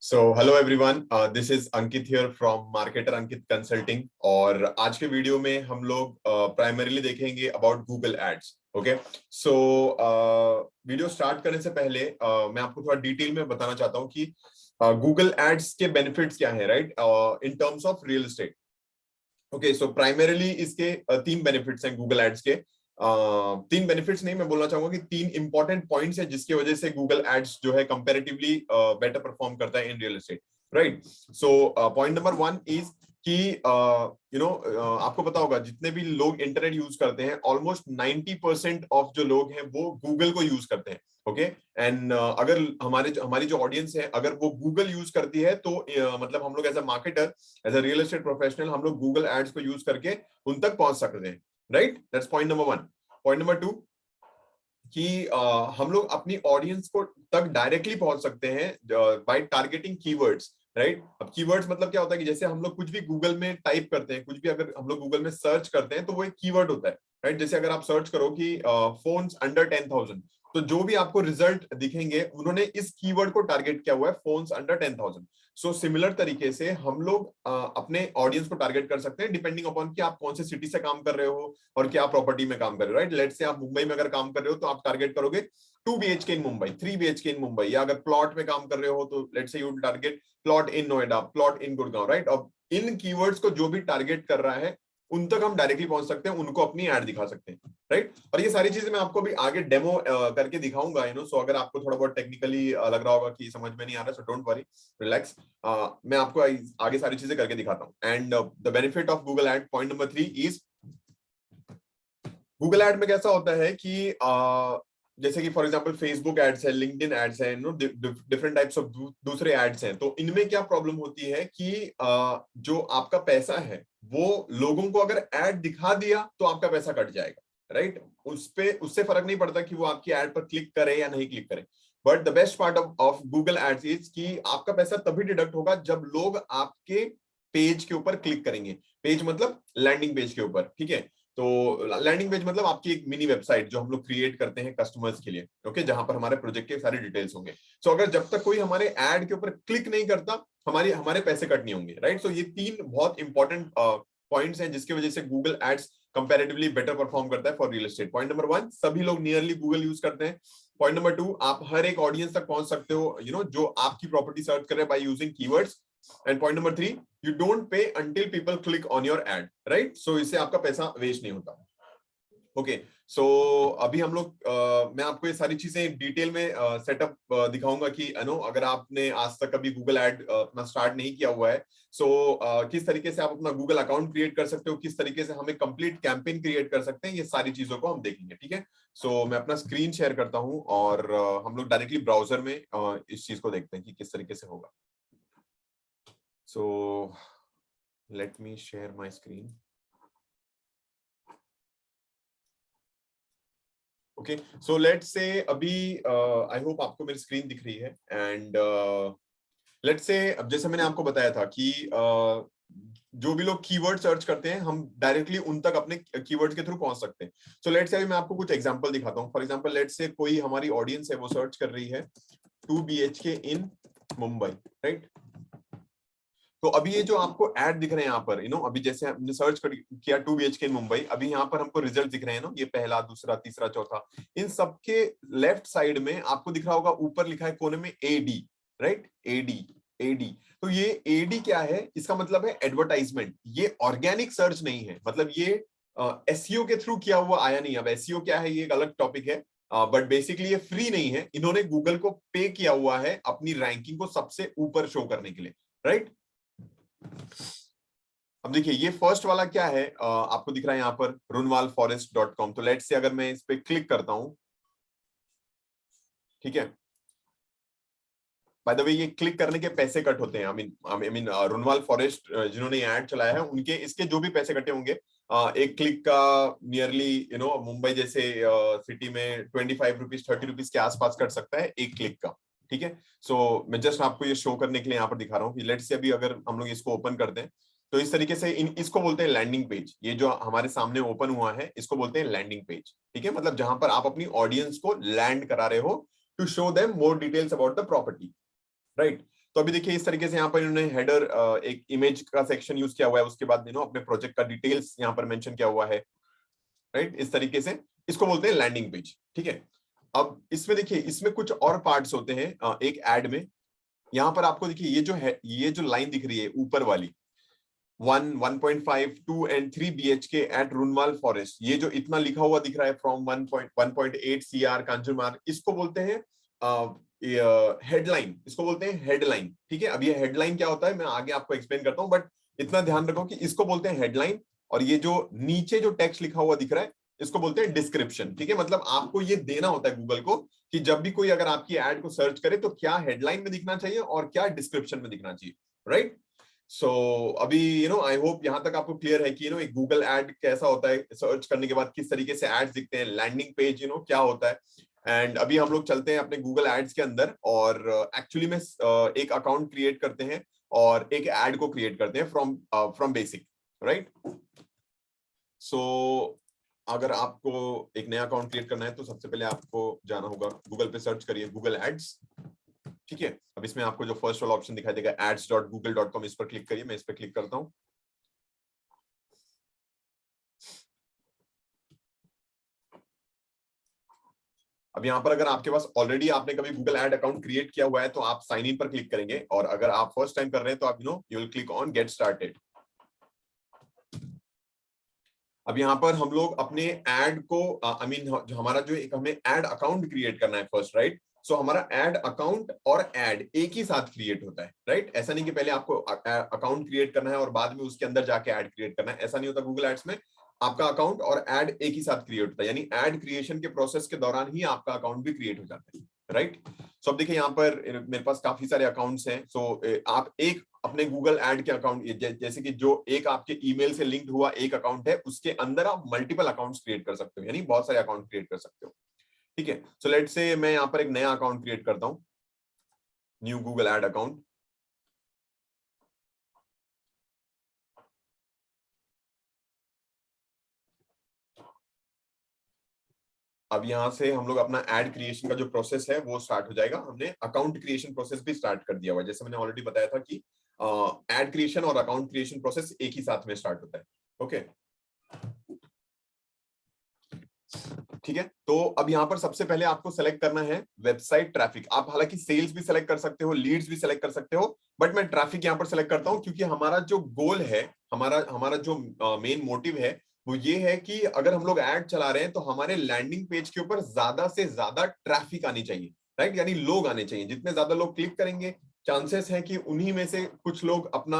So hello everyone, this is Ankit here from Marketer Ankit Consulting. और आज के वीडियो में हम लोग प्राइमरीली देखेंगे about Google ads. Okay, so video start करने से पहले मैं आपको थोड़ा डिटेल में बताना चाहता हूँ कि गूगल एड्स के बेनिफिट्स क्या है, right, in terms of real estate. Okay, so primarily इसके तीन बेनिफिट्स हैं गूगल एड्स के। तीन बेनिफिट्स नहीं, मैं बोलना चाहूंगा कि तीन इंपॉर्टेंट पॉइंट्स हैं जिसकी वजह से गूगल एड्स जो है कंपैरेटिवली बेटर परफॉर्म करता है in real estate, right. So point number one is कि आपको पता होगा जितने भी लोग इंटरनेट यूज करते हैं ऑलमोस्ट 90% ऑफ जो लोग हैं वो गूगल को यूज करते हैं। ओके, एंड अगर हमारी जो ऑडियंस है अगर वो गूगल यूज करती है तो मतलब हम लोग as a marketer, as a real estate professional, हम लोग गूगल एड्स को यूज करके उन तक पहुंच सकते हैं, right. That's point number one. Point number two कि हम लोग अपनी ऑडियंस को तक डायरेक्टली पहुंच सकते हैं बाय टारगेटिंग कीवर्ड्स, राइट। अब कीवर्ड्स मतलब क्या होता है कि जैसे हम लोग कुछ भी गूगल में टाइप करते हैं, कुछ भी अगर हम लोग गूगल में सर्च करते हैं तो वो एक कीवर्ड होता है, राइट। जैसे अगर आप सर्च करो कि फोन्स अंडर 10,000, तो जो भी आपको रिजल्ट दिखेंगे उन्होंने इस कीवर्ड को टारगेट किया हुआ है, फोन्स अंडर 10,000। सो सिमिलर तरीके से हम लोग अपने ऑडियंस को टारगेट कर सकते हैं डिपेंडिंग अपॉन कि आप कौन से सिटी से काम कर रहे हो और क्या प्रॉपर्टी में काम कर रहे हो, राइट। लेट्स से आप मुंबई में अगर काम कर रहे हो तो आप टारगेट करोगे 2 BHK in Mumbai, 3 BHK in Mumbai, या अगर प्लॉट में काम कर रहे हो तो let's say you target plot in Noida, plot in Gurgaon, right. अब इन कीवर्ड्स को जो भी टारगेट कर रहा है उन तक हम डायरेक्टली पहुंच सकते हैं, उनको अपनी ऐड दिखा सकते हैं, राइट। और ये सारी चीजें मैं आपको भी आगे डेमो करके दिखाऊंगा, सो अगर आपको थोड़ा बहुत टेक्निकली लग रहा होगा कि समझ में नहीं आ रहा, सो डोंट वरी, रिलैक्स। मैं आपको आगे सारी चीजें करके दिखाता हूं। And the benefit of Google ad, point number 3 is Google ad में कैसा होता है कि जैसे कि फॉर एग्जांपल फेसबुक एड्स है, लिंक्डइन एड्स है, डिफरेंट टाइप्स ऑफ दूसरे एड्स हैं। तो इनमें क्या प्रॉब्लम होती है कि जो आपका पैसा है वो लोगों को अगर एड दिखा दिया तो आपका पैसा कट जाएगा, राइट। उससे फर्क नहीं पड़ता कि वो आपकी एड पर क्लिक करे या नहीं क्लिक करे। But the best part of Google ads is कि आपका पैसा तभी डिडक्ट होगा जब लोग आपके पेज के ऊपर क्लिक करेंगे। पेज मतलब लैंडिंग पेज के ऊपर, ठीक है। तो लैंडिंग पेज मतलब आपकी एक मिनी वेबसाइट जो हम लोग क्रिएट करते हैं कस्टमर्स के लिए, ओके, जहां पर हमारे प्रोजेक्ट के सारे डिटेल्स होंगे। सो अगर जब तक कोई हमारे एड के ऊपर क्लिक नहीं करता हमारे पैसे कट नहीं होंगे, राइट। सो ये तीन बहुत इंपॉर्टेंट पॉइंट्स हैं जिसकी वजह से Google ads comparatively better perform करता है for real estate. Point number one, सभी लोग नियरली गूगल यूज करते हैं। पॉइंट नंबर टू, आप हर एक ऑडियंस तक पहुंच सकते हो, जो आपकी प्रॉपर्टी सर्च कर रहे हैं by using keywords. And point number three, you don't pay until people click on your ad, right. So इससे आपका पैसा वेस्ट नहीं होता। ओके, सो अभी हम लोग मैं आपको ये सारी चीजें डिटेल में सेटअप दिखाऊंगा कि अगर आपने आज तक कभी गूगल एड अपना स्टार्ट नहीं किया हुआ है, सो किस तरीके से आप अपना गूगल अकाउंट क्रिएट कर सकते हो, किस तरीके से हमें कंप्लीट कैंपेन क्रिएट कर सकते हैं, ये सारी चीजों को हम देखेंगे, ठीक है। सो मैं अपना स्क्रीन शेयर करता हूं और हम लोग डायरेक्टली ब्राउजर में इस चीज को देखते हैं कि किस तरीके से होगा। So let me share my screen. Okay, so let's say अभी आई होप आपको मेरी स्क्रीन दिख रही है। एंड लेट्स से अब जैसे मैंने आपको बताया था कि जो भी लोग कीवर्ड सर्च करते हैं हम डायरेक्टली उन तक अपने कीवर्ड्स के थ्रू पहुंच सकते हैं। सो लेट्स से अभी मैं आपको कुछ एग्जांपल दिखाता हूं। फॉर एग्जांपल लेट्स से कोई हमारी ऑडियंस है वो सर्च कर रही है 2 BHK इन मुंबई, राइट। तो अभी ये जो आपको ऐड दिख रहे हैं यहाँ पर, अभी जैसे हमने सर्च किया 2 BHK इन मुंबई, अभी यहाँ पर हमको रिजल्ट दिख रहे हैं ये पहला, दूसरा, तीसरा, चौथा। इन सबके लेफ्ट साइड में आपको दिख रहा होगा, ऊपर लिखा है कोने में एडी, राइट, एडी, एडी। तो ये एडी क्या है, इसका मतलब है एडवर्टाइजमेंट। ये ऑर्गेनिक सर्च नहीं है, मतलब ये एसईओ के थ्रू किया हुआ आया नहीं। अब एसईओ क्या है ये एक अलग टॉपिक है, बट बेसिकली ये फ्री नहीं है। इन्होंने गूगल को पे किया हुआ है अपनी रैंकिंग को सबसे ऊपर शो करने के लिए, राइट। अब देखिए ये फर्स्ट वाला क्या है, आपको दिख रहा है यहाँ पर runwalforest.com। तो लेट्स से अगर मैं इस पे क्लिक करता हूं, ठीक है। बाय द वे ये क्लिक करने के पैसे कट होते हैं। आई मीन रुनवाल फॉरेस्ट जिन्होंने ऐड चलाया है उनके इसके जो भी पैसे कटे होंगे, एक क्लिक का नियरली मुंबई जैसे सिटी में 25 रुपीज 30 रुपीज के आसपास कट सकता है एक क्लिक का, ठीक है। सो मैं जस्ट आपको ये शो करने के लिए यहाँ पर दिखा रहा हूँ कि लेट्स से अभी अगर हम लोग इसको ओपन करते हैं तो इस तरीके से इसको बोलते हैं लैंडिंग पेज। ये जो हमारे सामने ओपन हुआ है इसको बोलते हैं लैंडिंग पेज, ठीक है। मतलब जहां पर आप अपनी ऑडियंस को लैंड करा रहे हो to show them more details about the property, right. तो अभी देखिए इस तरीके से यहाँ पर इन्होंने हेडर एक इमेज का सेक्शन यूज किया हुआ है, उसके बाद अपने प्रोजेक्ट का डिटेल्स यहाँ पर मेंशन किया हुआ है, राइट। इस तरीके से इसको बोलते हैं लैंडिंग पेज, ठीक है। अब इसमें देखिए इसमें कुछ और पार्ट्स होते हैं एक एड में। यहाँ पर आपको देखिए ये जो लाइन दिख रही है ऊपर वाली 1.5 2 एंड 3 BHK एट रूनमाल फॉरेस्ट, ये जो इतना लिखा हुआ दिख रहा है फ्रॉम 1.8 CR कांजुमार, इसको बोलते हैं हेडलाइन, इसको बोलते हैं हेडलाइन, ठीक है। अब ये हेडलाइन क्या होता है मैं आगे आपको एक्सप्लेन करता हूं, बट इतना ध्यान रखो कि इसको बोलते हैं हेडलाइन, और ये जो नीचे जो टेक्स्ट लिखा हुआ दिख रहा है इसको बोलते हैं डिस्क्रिप्शन, ठीक है। मतलब आपको ये देना होता है गूगल को कि जब भी कोई अगर आपकी एड को सर्च करे तो क्या हेडलाइन में दिखना चाहिए और क्या डिस्क्रिप्शन में दिखना चाहिए, राइट। सो अभी आई होप यहां तक आपको क्लियर है कि एक गूगल एड कैसा होता है, सर्च करने के बाद किस तरीके से एड्स दिखते हैं, लैंडिंग पेज क्या होता है। एंड अभी हम लोग चलते हैं अपने गूगल एड्स के अंदर और एक्चुअली में एक अकाउंट क्रिएट करते हैं और एक एड को क्रिएट करते हैं फ्रॉम बेसिक, राइट। सो अगर आपको एक नया अकाउंट क्रिएट करना है तो सबसे पहले आपको जाना होगा, गूगल पे सर्च करिए गूगल एड्स, ठीक है। अब इसमें आपको जो फर्स्ट वाला ऑप्शन दिखाई देगा ads.google.com, इस पर क्लिक करिए। मैं इस पर क्लिक करता हूं। अब यहाँ पर अगर आपके पास ऑलरेडी आपने कभी गूगल एड अकाउंट क्रिएट किया हुआ है तो आप साइन इन पर क्लिक करेंगे, और अगर आप फर्स्ट टाइम कर रहे हैं तो आप you will click on get started. अब यहाँ पर हम लोग अपने एड को हमारा जो एक हमें एड अकाउंट क्रिएट करना है फर्स्ट, राइट। सो हमारा एड अकाउंट और एड एक ही साथ क्रिएट होता है, राइट। ऐसा नहीं कि पहले आपको अकाउंट क्रिएट करना है और बाद में उसके अंदर जाके एड क्रिएट करना है, ऐसा नहीं होता गूगल एड्स में। आपका अकाउंट और एड एक ही साथ क्रिएट होता है, यानी एड क्रिएशन के प्रोसेस के दौरान ही आपका अकाउंट भी क्रिएट हो जाता है, राइट। सो अब देखिए यहाँ पर मेरे पास काफी सारे अकाउंट्स हैं। सो आप एक अपने गूगल एड के अकाउंट जैसे कि जो एक आपके ईमेल से लिंक्ड हुआ एक अकाउंट है, उसके अंदर आप मल्टीपल अकाउंट्स क्रिएट कर सकते हो, यानी बहुत सारे अकाउंट क्रिएट कर सकते हो, ठीक है। सो लेट्स से मैं यहाँ पर एक नया अकाउंट क्रिएट करता हूँ, न्यू गूगल एड अकाउंट। अब यहां से हम लोग अपना एड क्रिएशन का जो प्रोसेस है वो स्टार्ट हो जाएगा। हमने अकाउंट क्रिएशन प्रोसेस भी स्टार्ट कर दिया हुआ है, जैसे मैंने ऑलरेडी बताया था कि एड क्रिएशन और अकाउंट क्रिएशन प्रोसेस एक ही साथ में स्टार्ट होता है, ओके, ठीक है। तो अब यहाँ पर सबसे पहले आपको सेलेक्ट करना है वेबसाइट ट्रैफिक। आप हालांकि सेल्स भी सेलेक्ट कर सकते हो, लीड्स भी सेलेक्ट कर सकते हो, बट मैं ट्रैफिक यहाँ पर सेलेक्ट करता हूँ क्योंकि हमारा जो गोल है, हमारा हमारा जो मेन मोटिव है वो ये है कि अगर हम लोग ऐड चला रहे हैं तो हमारे लैंडिंग पेज के ऊपर ज्यादा से ज्यादा ट्रैफिक आनी चाहिए, राइट। यानी लोग आने चाहिए, जितने ज्यादा लोग क्लिक करेंगे चांसेस है कि उन्हीं में से कुछ लोग अपना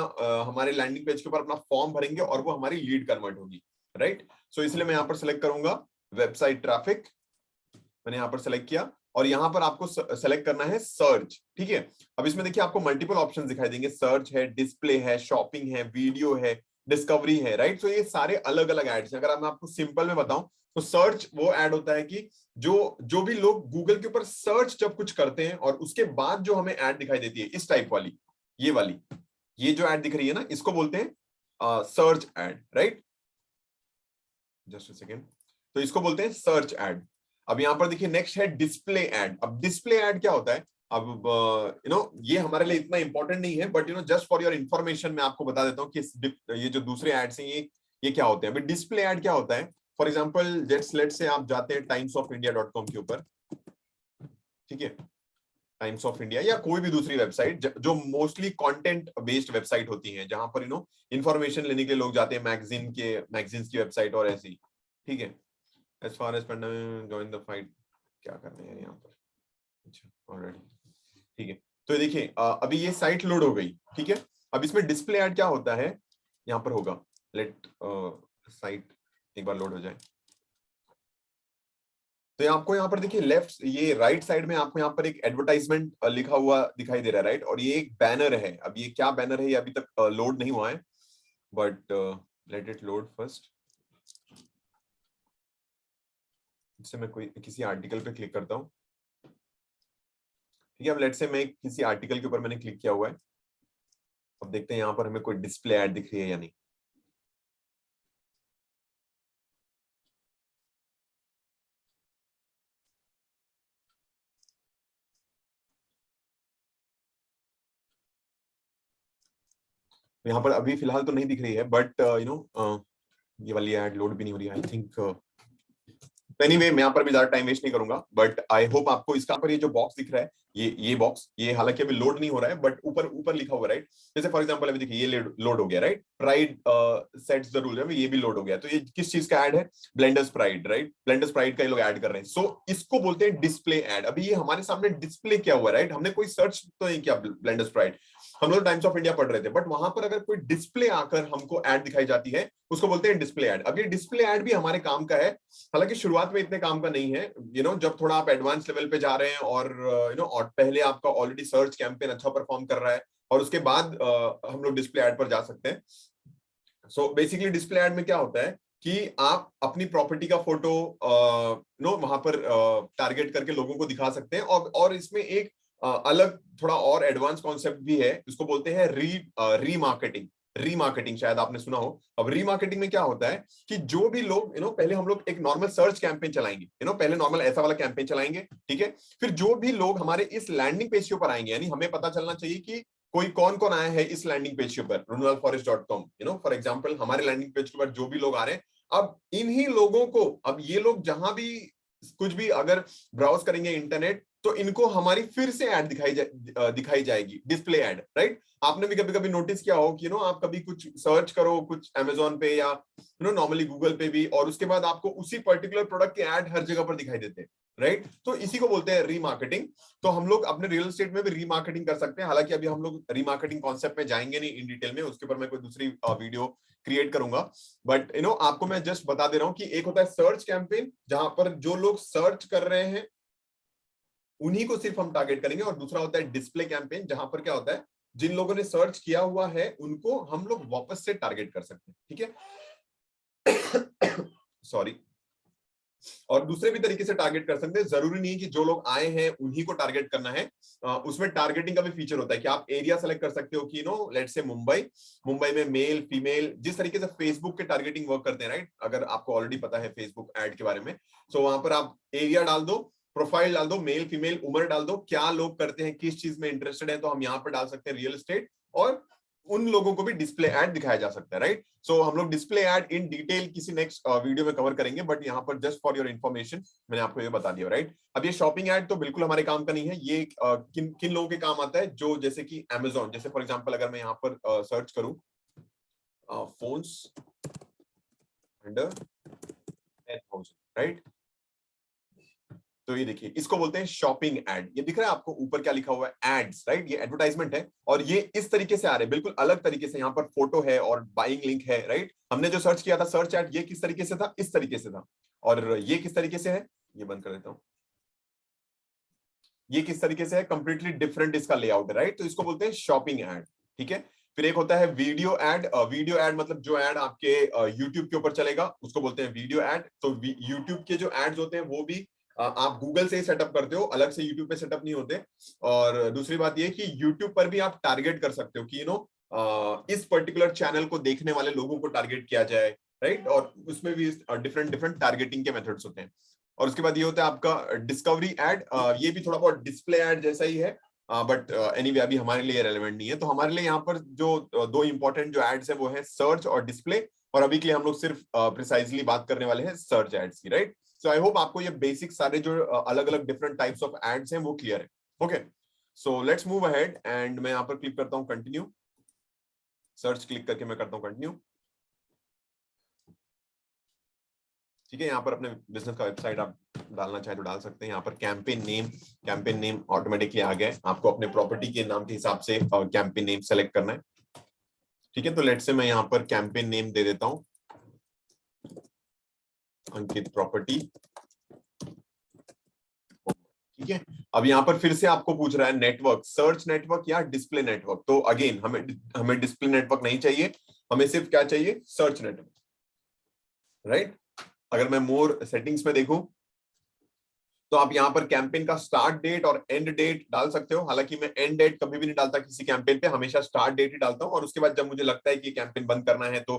हमारे लैंडिंग पेज के ऊपर अपना फॉर्म भरेंगे और वो हमारी लीड कन्वर्ट होगी, राइट। सो इसलिए मैं यहाँ पर सेलेक्ट करूंगा वेबसाइट ट्रैफिक, मैंने यहां पर सेलेक्ट किया, और यहां पर आपको सेलेक्ट करना है सर्च, ठीक है। अब इसमें देखिए आपको मल्टीपल ऑप्शंस दिखाई देंगे, सर्च है, डिस्प्ले है, शॉपिंग है, वीडियो है, डिस्कवरी है, राइट। तो ये सारे अलग अलग एड्स हैं। अगर मैं आपको सिंपल में बताऊं तो सर्च वो ऐड होता है कि जो जो भी लोग गूगल के ऊपर सर्च जब कुछ करते हैं और उसके बाद जो हमें ऐड दिखाई देती है इस टाइप वाली, ये वाली, ये जो ऐड दिख रही है ना, इसको बोलते हैं search add, right. Just a second. तो इसको बोलते हैं सर्च ऐड। अब यहां पर देखिए नेक्स्ट है डिस्प्ले ऐड। अब डिस्प्ले ऐड क्या होता है, अब ये हमारे लिए इतना इंपॉर्टेंट नहीं है, but just for your information मैं आपको बता देता हूँ कि ये जो दूसरे एड्स हैं ये क्या होते हैं। अभी डिस्प्ले ऐड क्या होता है, फॉर एग्जाम्पल लेट से आप जाते हैं timesofIndia.com के ऊपर, ठीक है, टाइम्स ऑफ इंडिया या कोई भी दूसरी वेबसाइट जो मोस्टली कंटेंट बेस्ड वेबसाइट होती हैं, जहां पर इंफॉर्मेशन लेने के लिए लोग जाते हैं, मैगजीन्स की वेबसाइट और ऐसी, ठीक है। As far as join the fight, क्या करने हैं यहाँ पर, अच्छा ऑलरेडी, ठीक है। तो ये देखिए अभी ये साइट लोड हो गई, ठीक है। अब इसमें डिस्प्ले ऐड क्या होता है, यहाँ पर होगा, लेट साइट एक बार लोड हो जाए। तो ये आपको यहाँ पर देखिए लेफ्ट ये राइट साइड में आपको यहाँ पर एक एडवर्टाइजमेंट लिखा हुआ दिखाई दे रहा है, राइट। और ये एक बैनर है, अब ये क्या बैनर है ये अभी तक लोड नहीं हुआ है, but let it load first. इससे मैं कोई किसी आर्टिकल पे क्लिक करता हूँ, ठीक है। अब लेट से मैं किसी आर्टिकल के ऊपर मैंने क्लिक किया हुआ है, अब देखते हैं यहाँ पर हमें कोई डिस्प्ले ऐड दिख रही है या नहीं। यहाँ पर अभी फिलहाल तो नहीं दिख रही है, बट ये वाली एड लोड भी नहीं हो रही, आई थिंक। एनीवे मैं यहाँ पर भी ज्यादा टाइम वेस्ट नहीं करूंगा, बट आई होप आपको इसका पर ये जो बॉक्स दिख रहा है, ये बॉक्स, ये हालांकि अभी लोड नहीं हो रहा है, बट ऊपर ऊपर लिखा हुआ, राइट। जैसे फॉर एग्जांपल अभी देखिए ये लोड हो गया, right. Pride sets the rule, ये भी लोड हो गया। तो ये किस चीज का ऐड है? Blenders pride, right. Blenders pride का ये लोग ऐड कर रहे हैं। सो इसको बोलते हैं डिस्प्ले ऐड। अभी ये हमारे सामने डिस्प्ले क्या हुआ, राइट। हमने कोई सर्च तो नहीं किया ब्लेंडर्स प्राइड, हम लोग टाइम्स ऑफ इंडिया पढ़ रहे थे, बट वहां पर अगर कोई डिस्प्ले आकर हमको ऐड दिखाई जाती है, उसको बोलते हैं डिस्प्ले ऐड। अब ये डिस्प्ले ऐड भी हमारे काम का है, हालांकि शुरुआत में इतने काम का नहीं है। जब थोड़ा आप एडवांस लेवल पे जा रहे हैं और और पहले आपका ऑलरेडी सर्च कैंपेन अच्छा परफॉर्म कर रहा है, और उसके बाद हम लोग डिस्प्ले ऐड पर जा सकते हैं। सो बेसिकली डिस्प्ले ऐड में क्या होता है कि आप अपनी प्रॉपर्टी का फोटो वहां पर टारगेट करके लोगों को दिखा सकते हैं, और इसमें एक अलग थोड़ा और एडवांस कॉन्सेप्ट भी है, इसको बोलते हैं रीमार्केटिंग। रीमार्केटिंग शायद आपने सुना हो। अब रीमार्केटिंग में क्या होता है कि जो भी लोग पहले हम लोग एक नॉर्मल सर्च कैंपेन चलाएंगे, पहले नॉर्मल ऐसा वाला कैंपेन चलाएंगे, ठीक है। फिर जो भी लोग हमारे इस लैंडिंग पेज के ऊपर आएंगे, यानी हमें पता चलना चाहिए कि कोई कौन कौन आया है इस लैंडिंग पेज के ऊपर, runalforest.com, फॉर एग्जांपल हमारे लैंडिंग पेज के ऊपर जो भी लोग आ रहे हैं, अब इन्हीं लोगों को, अब ये लोग जहां भी कुछ भी अगर ब्राउज करेंगे इंटरनेट, तो इनको हमारी फिर से ऐड दिखाई जाएगी, डिस्प्ले ऐड, राइट। आपने भी कभी कभी नोटिस किया हो कि आप कभी कुछ सर्च करो कुछ अमेजोन पे या नॉर्मली गूगल पे भी, और उसके बाद आपको उसी पर्टिकुलर प्रोडक्ट के ऐड हर जगह पर दिखाई देते हैं, राइट। तो इसी को बोलते हैं रीमार्केटिंग। तो हम लोग अपने रियल एस्टेट में भी रीमार्केटिंग कर सकते हैं। हालांकि अभी हम लोग रीमार्केटिंग कॉन्सेप्ट में जाएंगे नहीं इन डिटेल में, उसके ऊपर मैं कोई दूसरी वीडियो क्रिएट करूंगा। बट आपको मैं जस्ट बता दे रहा हूं कि एक होता है सर्च कैंपेन, जहां पर जो लोग सर्च कर रहे हैं उन्हीं को सिर्फ हम टारगेट करेंगे, और दूसरा होता है डिस्प्ले कैंपेन, जहां पर क्या होता है जिन लोगों ने सर्च किया हुआ है उनको हम लोग वापस से टारगेट कर सकते हैं, ठीक है। सॉरी। और दूसरे भी तरीके से टारगेट कर सकते हैं, जरूरी नहीं कि जो लोग आए हैं उन्हीं को टारगेट करना है। उसमें टारगेटिंग का भी फीचर होता है कि आप एरिया सेलेक्ट कर सकते हो कि लेट्स से मुंबई में मेल फीमेल, जिस तरीके से फेसबुक के टारगेटिंग वर्क करते हैं, राइट। अगर आपको ऑलरेडी पता है फेसबुक ऐड के बारे में, तो वहां पर आप एरिया डाल दो, प्रोफाइल डाल दो, मेल फीमेल, उम्र डाल दो, क्या लोग करते हैं, किस चीज में इंटरेस्टेड है, तो हम यहाँ पर डाल सकते हैं रियल एस्टेट, और उन लोगों को भी डिस्प्ले ऐड दिखाया जा सकता है, राइट। सो हम लोग डिस्प्ले ऐड इन डिटेल किसी नेक्स्ट वीडियो में कवर करेंगे, बट यहाँ पर जस्ट फॉर योर इन्फॉर्मेशन मैंने आपको ये बता दिया, राइट। अब ये शॉपिंग ऐड तो बिल्कुल हमारे काम का नहीं है। ये किन किन लोगों के काम आता है, जो जैसे कि अमेजोन, जैसे फॉर एग्जांपल अगर मैं यहाँ पर सर्च करूं फोन्स अंडर 10,000, राइट। तो ये देखिए, इसको बोलते हैं शॉपिंग ऐड। ये दिख रहा है आपको ऊपर क्या लिखा हुआ है, एड्स, राइट। ये एडवर्टाइजमेंट है, और ये इस तरीके से आ रहे हैं, बिल्कुल अलग तरीके से। यहाँ पर फोटो है और बाइंग लिंक है, राइट। हमने जो सर्च किया था सर्च ऐड, ये किस तरीके से था, इस तरीके से था, और ये किस तरीके से है, ये बंद कर देता हूं, ये किस तरीके से है, कंप्लीटली डिफरेंट इसका लेआउट है, राइट। तो इसको बोलते हैं शॉपिंग ऐड, ठीक है। फिर एक होता है वीडियो ऐड। वीडियो ऐड मतलब जो ऐड आपके यूट्यूब के ऊपर चलेगा उसको बोलते हैं वीडियो ऐड। तो यूट्यूब के जो एड्स होते हैं वो भी आप गूगल से ही सेटअप करते हो, अलग से यूट्यूब पे सेटअप नहीं होते। और दूसरी बात ये कि यूट्यूब पर भी आप टारगेट कर सकते हो कि इस पर्टिकुलर चैनल को देखने वाले लोगों को टारगेट किया जाए, राइट। और उसमें भी डिफरेंट डिफरेंट टारगेटिंग के मेथड्स होते हैं। और उसके बाद ये होता है आपका डिस्कवरी ऐड। ये भी थोड़ा बहुत डिस्प्ले ऐड जैसा ही है, बट एनीवे अभी हमारे लिए रेलेवेंट नहीं है। तो हमारे लिए यहाँ पर जो दो इंपॉर्टेंट जो एड्स है वो है सर्च और डिस्प्ले, और अभी के लिए हम लोग सिर्फ प्रिसाइजली बात करने वाले हैं सर्च एड्स की, राइट। सो आई होप आपको ये बेसिक सारे जो अलग अलग डिफरेंट टाइप्स ऑफ एड्स हैं वो क्लियर है। Okay, so let's move ahead, and मैं यहाँ पर क्लिक करता हूँ कंटिन्यू। सर्च क्लिक करके मैं करता हूँ कंटिन्यू, ठीक है। यहाँ पर अपने बिजनेस का वेबसाइट आप डालना चाहे तो डाल सकते हैं। यहाँ पर कैंपेन नेम ऑटोमेटिकली आ गया है, आपको अपने प्रॉपर्टी के नाम के हिसाब से कैंपेन नेम सेलेक्ट करना है, ठीक है। तो लेट्स से मैं यहाँ पर कैंपेन नेम दे देता हूँ अंकित प्रॉपर्टी, ठीक है। अब यहाँ पर फिर से आपको पूछ रहा है नेटवर्क, सर्च नेटवर्क या डिस्प्ले नेटवर्क। तो अगेन हमें डिस्प्ले नेटवर्क नहीं चाहिए, हमें सिर्फ क्या चाहिए, सर्च नेटवर्क, राइट। अगर मैं मोर सेटिंग्स में देखूं तो आप यहाँ पर कैंपेन का स्टार्ट डेट और एंड डेट डाल सकते हो। हालांकि मैं एंड डेट कभी भी नहीं डालता किसी कैंपेन पे, हमेशा स्टार्ट डेट ही डालता हूँ। और उसके बाद जब मुझे लगता है कि कैंपेन बंद करना है तो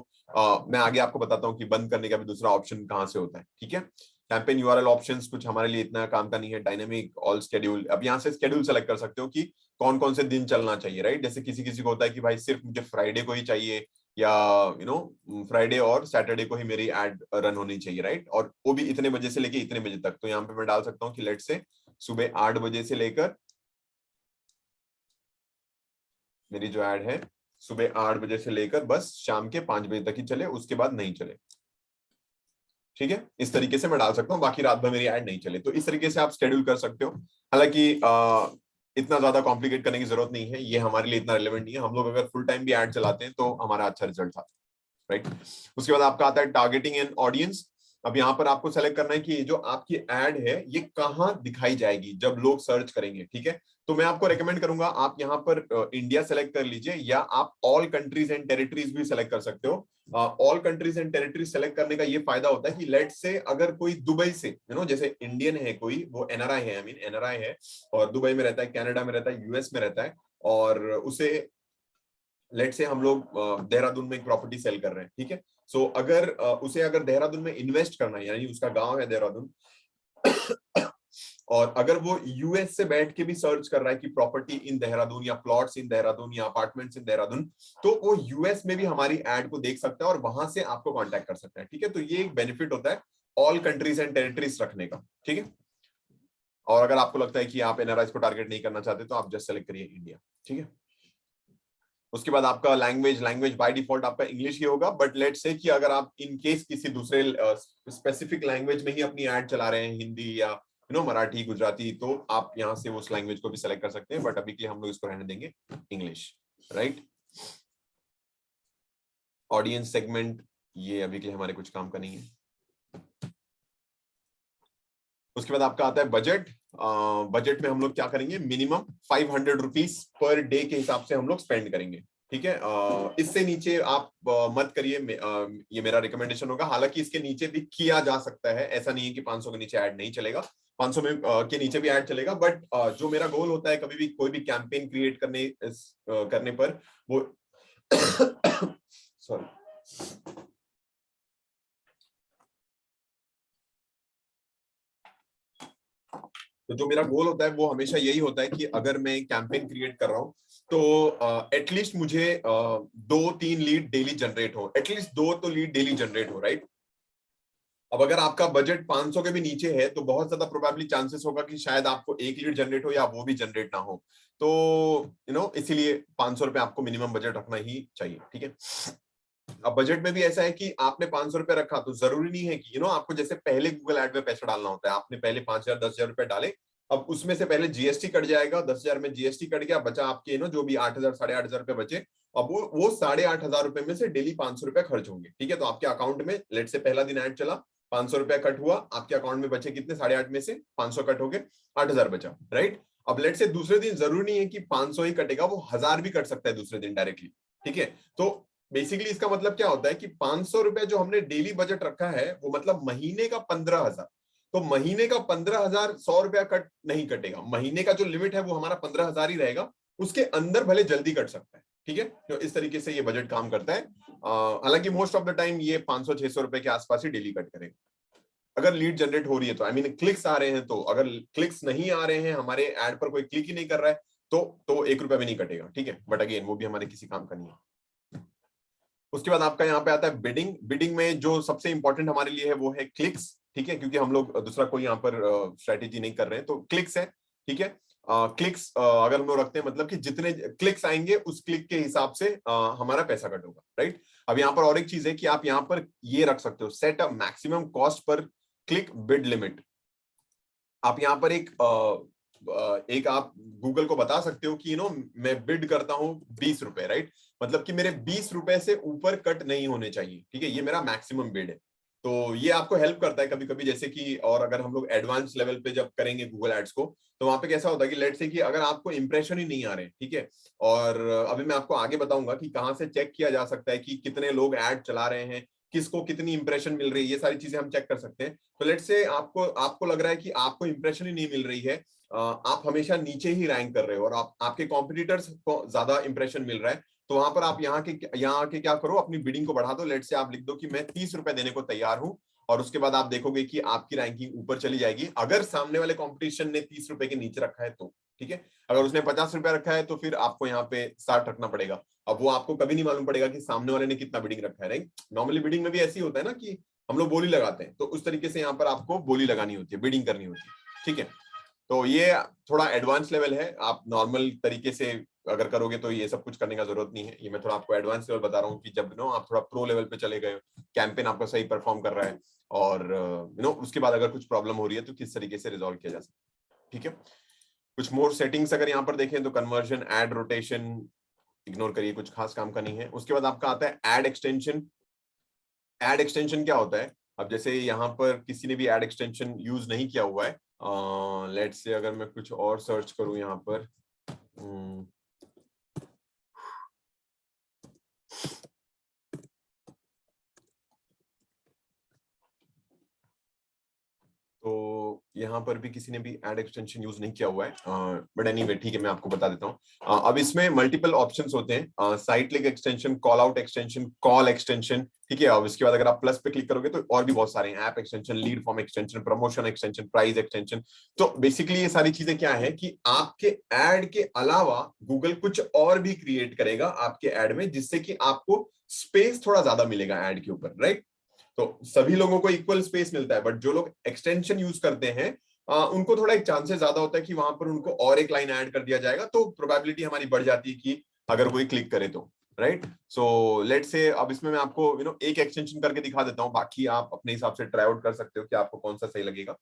मैं आगे आपको बताता हूँ कि बंद करने का भी दूसरा ऑप्शन कहाँ से होता है, ठीक है। कैंपेन यूआरएल ऑप्शंस कुछ हमारे लिए इतना काम का नहीं है। डायनेमिक ऑल शेड्यूल, अब यहाँ से शेड्यूल सेलेक्ट कर सकते हो कि कौन कौन से दिन चलना चाहिए, राइट। जैसे किसी किसी को होता है कि भाई सिर्फ मुझे फ्राइडे को ही चाहिए, या फ्राइडे और सैटरडे को ही मेरी एड रन होनी चाहिए, राइट। और वो भी इतने बजे से लेके इतने बजे तक। तो यहाँ पे मैं डाल सकता हूँ कि लेट से सुबह 8 बजे से लेकर, मेरी जो एड है सुबह 8 बजे से लेकर बस शाम के 5 बजे तक ही चले, उसके बाद नहीं चले। ठीक है, इस तरीके से मैं डाल सकता हूँ, बाकी रात भर मेरी ऐड नहीं चले। तो इस तरीके से आप शेड्यूल कर सकते हो। हालांकि इतना ज्यादा कॉम्प्लिकेट करने की जरूरत नहीं है, ये हमारे लिए इतना रिलेवेंट नहीं है। हम लोग अगर फुल टाइम भी ऐड चलाते हैं तो हमारा अच्छा रिजल्ट आता है, राइट। उसके बाद आपका आता है टारगेटिंग एंड ऑडियंस। अब यहाँ पर आपको सेलेक्ट करना है कि जो आपकी एड है ये कहाँ दिखाई जाएगी जब लोग सर्च करेंगे, ठीक है। तो मैं आपको रेकमेंड करूंगा आप यहाँ पर इंडिया सेलेक्ट कर लीजिए, या आप ऑल कंट्रीज एंड टेरिटरीज भी सेलेक्ट कर सकते हो। All countries and territories select करने का ये फायदा होता है कि लेट से अगर कोई दुबई से जैसे इंडियन है कोई, वो एनआरआई है, एनआरआई है और दुबई में रहता है, कनाडा में रहता है, यूएस में रहता है, और उसे लेट से हम लोग देहरादून में एक प्रॉपर्टी सेल कर रहे हैं, ठीक है। सो अगर उसे अगर देहरादून में इन्वेस्ट करना है, यानी उसका गांव है देहरादून, और अगर वो यूएस से बैठ के भी सर्च कर रहा है कि प्रॉपर्टी इन देहरादून या प्लॉट्स इन देहरादून या अपार्टमेंट्स इन देहरादून, तो वो यूएस में भी हमारी एड को देख सकता है और वहां से आपको कांटेक्ट कर सकता है, ठीक है। तो ये एक बेनिफिट होता है ऑल कंट्रीज एंड टेरिटरीज रखने का, ठीक है। और अगर आपको लगता है कि आप एनआरआई को टारगेट नहीं करना चाहते तो आप जस्ट सेलेक्ट करिए इंडिया, ठीक है। उसके बाद आपका लैंग्वेज बाय डिफॉल्ट आपका इंग्लिश ही होगा, बट लेट्स से कि अगर आप इन केस किसी दूसरे स्पेसिफिक लैंग्वेज में ही अपनी ऐड चला रहे हैं, हिंदी या मराठी, गुजराती, तो आप यहाँ से उस लैंग्वेज को भी सेलेक्ट कर सकते हैं, बट अभी के लिए हम लोग इसको रहने देंगे इंग्लिश, राइट। ऑडियंस सेगमेंट ये अभी के लिए हमारे कुछ काम का नहीं है। उसके बाद आपका आता है बजट। बजट में हम लोग क्या करेंगे, मिनिमम 500 रुपीज पर डे के हिसाब से हम लोग स्पेंड करेंगे, ठीक है। इससे नीचे आप मत करिए, ये मेरा रिकमेंडेशन होगा। हालांकि इसके नीचे भी किया जा सकता है, ऐसा नहीं है कि 500 के नीचे ऐड नहीं चलेगा, 500 में के नीचे भी ऐड चलेगा, बट जो मेरा गोल होता है कभी भी कोई भी कैंपेन क्रिएट करने पर वो सॉरी तो जो मेरा गोल होता है वो हमेशा यही होता है कि अगर मैं कैंपेन क्रिएट कर रहा हूं तो एटलीस्ट मुझे 2-3 लीड डेली जनरेट हो, एटलीस्ट 2 तो लीड डेली जनरेट हो, राइट। अब अगर आपका बजट 500 के भी नीचे है तो बहुत ज्यादा प्रोबेबली चांसेस होगा कि शायद आपको एक लीड जनरेट हो या वो भी जनरेट ना हो। तो इसीलिए 500 रुपए आपको मिनिमम बजट रखना ही चाहिए, ठीक है। अब बजट में भी ऐसा है कि आपने 500 रुपए रखा तो जरूरी नहीं है कि आपको जैसे पहले गूगल एड में पैसा डालना होता है, आपने पहले 5,000 10,000 रुपए डाले, अब उसमें से पहले जीएसटी कट जाएगा, 10,000 में जीएसटी कट गया, बचा आपके जो भी 8,000 8,500 रुपए बचे। अब वो 8,500 रुपए में से डेली 500 रुपए खर्च होंगे, ठीक है। तो आपके अकाउंट में लेट से पहला दिन ऐड चला, 500 रुपया कट हुआ, आपके अकाउंट में बचे कितने, 8,500 में से 500 कट हो गए, 8,000 बचा, राइट। अब लेट से दूसरे दिन जरूरी नहीं है कि 500 ही कटेगा, वो 1,000 भी कट सकता है दूसरे दिन डायरेक्टली, ठीक है। तो बेसिकली इसका मतलब क्या होता है कि 500 रुपए जो हमने डेली बजट रखा है वो मतलब महीने का 15,000। तो महीने का 15,000, 100 रुपया कट नहीं कटेगा, महीने का जो लिमिट है वो हमारा 15,000 ही रहेगा, उसके अंदर भले जल्दी कट सकता है, ठीक है। तो इस तरीके से ये बजट काम करता है। हालांकि मोस्ट ऑफ द टाइम ये 500-600 रुपए के आसपास ही डेली कट करेगा अगर लीड जनरेट हो रही है तो, क्लिक्स आ रहे हैं तो। अगर क्लिक्स नहीं आ रहे हैं, हमारे एड पर कोई क्लिक ही नहीं कर रहा है तो 1 रुपया भी नहीं कटेगा, ठीक है। बट अगेन वो भी हमारे किसी काम का नहीं है। उसके बाद आपका यहाँ पे आता है बिडिंग। बिडिंग में जो सबसे इंपॉर्टेंट हमारे लिए है वो है क्लिक्स, ठीक है, क्योंकि हम लोग दूसरा कोई यहाँ पर स्ट्रेटेजी नहीं कर रहे हैं, तो क्लिक्स है, ठीक है। क्लिक्स अगर हम लोग रखते हैं मतलब कि जितने क्लिक्स आएंगे उस क्लिक के हिसाब से हमारा पैसा कट होगा, राइट। अब यहाँ पर और एक चीज है कि आप यहाँ पर ये रख सकते हो, set a maximum cost per click bid limit. आप यहाँ पर एक आप गूगल को बता सकते हो कि मैं बिड करता हूं 20 रुपए, राइट। मतलब कि मेरे 20 रुपए से ऊपर कट नहीं होने चाहिए, ठीक है, ये मेरा मैक्सिमम बिड है। तो ये आपको हेल्प करता है कभी कभी, जैसे कि और अगर हम लोग एडवांस लेवल पे जब करेंगे गूगल एड्स को, तो वहां पे कैसा होता है कि लेट से कि अगर आपको इंप्रेशन ही नहीं आ रहे, ठीक है, और अभी मैं आपको आगे बताऊंगा कि कहाँ से चेक किया जा सकता है कि कितने लोग एड चला रहे हैं, किसको कितनी इंप्रेशन मिल रही है, ये सारी चीजें हम चेक कर सकते हैं। तो लेट से आपको लग रहा है कि आपको इंप्रेशन ही नहीं मिल रही है, आप हमेशा नीचे ही रैंक कर रहे हो और आपके कॉम्पिटिटर्स को ज्यादा इंप्रेशन मिल रहा है, तो वहां पर आप यहाँ आके क्या करो, अपनी बिडिंग को बढ़ा दो। लेट से आप लिख दो कि मैं 30 रुपए देने को तैयार हूं, और उसके बाद आप देखोगे कि आपकी रैंकिंग ऊपर चली जाएगी अगर सामने वाले कॉम्पिटिशन ने 30 रुपए के नीचे रखा है तो, ठीक है। अगर उसने 50 रुपया रखा है तो फिर आपको यहाँ पे 60 रखना पड़ेगा। अब वो आपको कभी नहीं मालूम पड़ेगा कि सामने वाले ने कितना बिडिंग रखा है, राइट। नॉर्मली बिडिंग में भी ऐसी होता है ना कि हम लोग बोली लगाते हैं, तो उस तरीके से यहाँ पर आपको बोली लगानी होती है, बिडिंग करनी होती है, ठीक है। तो ये थोड़ा एडवांस लेवल है, आप नॉर्मल तरीके से अगर करोगे तो ये सब कुछ करने का जरूरत नहीं है। ये मैं थोड़ा आपको एडवांस लेवल बता रहा हूँ कि जब आप थोड़ा प्रो लेवल पे चले गए, कैंपेन आपका सही परफॉर्म कर रहा है, और उसके बाद अगर कुछ प्रॉब्लम हो रही है तो किस तरीके से रिजॉल्व किया जा सकता है, ठीक है। कुछ मोर सेटिंग्स अगर यहाँ पर देखें तो कन्वर्जन, एड, रोटेशन इग्नोर करिए, कुछ खास काम का नहीं है। उसके बाद आपका आता है एड एक्सटेंशन। एड एक्सटेंशन क्या होता है? अब जैसे यहाँ पर किसी ने भी एड एक्सटेंशन यूज नहीं किया हुआ है, लेट्स से अगर मैं कुछ और सर्च करूं यहाँ पर, तो यहाँ पर भी किसी ने भी एड एक्सटेंशन यूज नहीं किया हुआ है, बट एनीवे ठीक है, मैं आपको बता देता हूँ। अब इसमें मल्टीपल ऑप्शंस होते हैं, site link extension, call out extension, call extension, ठीक है। अब इसके बाद अगर आप प्लस पे क्लिक करोगे तो और भी बहुत सारे हैं, app extension, lead form extension, promotion extension, price extension. तो बेसिकली ये सारी चीजें क्या है कि आपके एड के अलावा गूगल कुछ और भी क्रिएट करेगा आपके एड में, जिससे कि आपको स्पेस थोड़ा ज्यादा मिलेगा एड के ऊपर, राइट। तो सभी लोगों को इक्वल स्पेस मिलता है, बट जो लोग एक्सटेंशन यूज करते हैं उनको थोड़ा एक चांसेस ज्यादा होता है कि वहां पर उनको और एक लाइन ऐड कर दिया जाएगा, तो प्रोबेबिलिटी हमारी बढ़ जाती है कि अगर कोई क्लिक करे तो, राइट। सो लेट से अब इसमें मैं आपको एक एक्सटेंशन करके दिखा देता हूँ, बाकी आप अपने हिसाब से ट्राई आउट कर सकते हो कि आपको कौन सा सही लगेगा।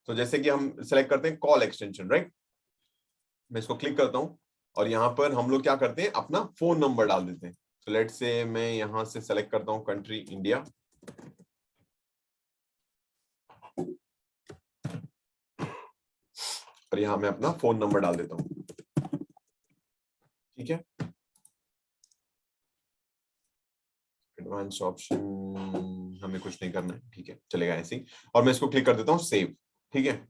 तो जैसे कि हम सेलेक्ट करते हैं कॉल एक्सटेंशन, राइट। मैं इसको क्लिक करता हूँ और यहाँ पर हम लोग क्या करते हैं, अपना फोन नंबर डाल देते हैं। तो लेट से मैं यहाँ से सेलेक्ट करता हूँ कंट्री इंडिया, और यहां मैं अपना फोन नंबर डाल देता हूं, ठीक है। एडवांस ऑप्शन हमें कुछ नहीं करना है, ठीक है, चलेगा ऐसे ही। और मैं इसको क्लिक कर देता हूं सेव, ठीक है।